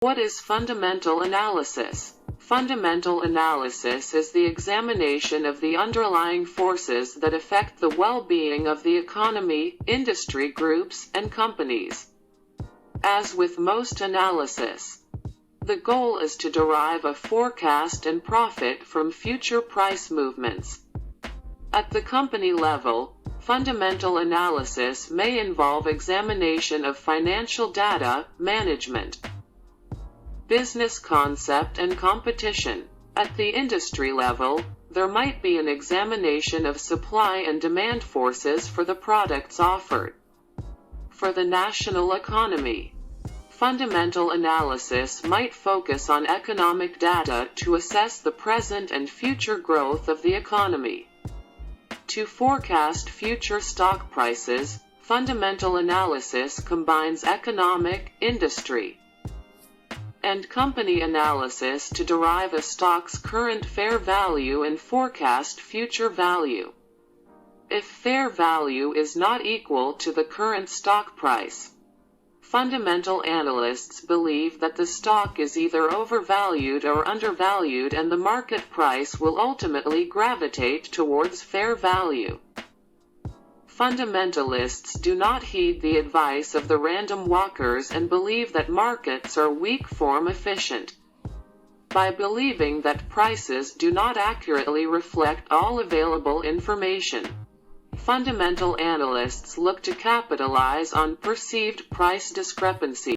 What is fundamental analysis? Fundamental analysis is the examination of the underlying forces that affect the well-being of the economy, industry groups, and companies. As with most analysis, the goal is to derive a forecast and profit from future price movements. At the company level, fundamental analysis may involve examination of financial data, management, business concept and competition. At the industry level, there might be an examination of supply and demand forces for the products offered. For the national economy, fundamental analysis might focus on economic data to assess the present and future growth of the economy. To forecast future stock prices, fundamental analysis combines economic, industry, and company analysis to derive a stock's current fair value and forecast future value. If fair value is not equal to the current stock price, fundamental analysts believe that the stock is either overvalued or undervalued, and the market price will ultimately gravitate towards fair value. Fundamentalists do not heed the advice of the random walkers and believe that markets are weak-form efficient. By believing that prices do not accurately reflect all available information, fundamental analysts look to capitalize on perceived price discrepancies.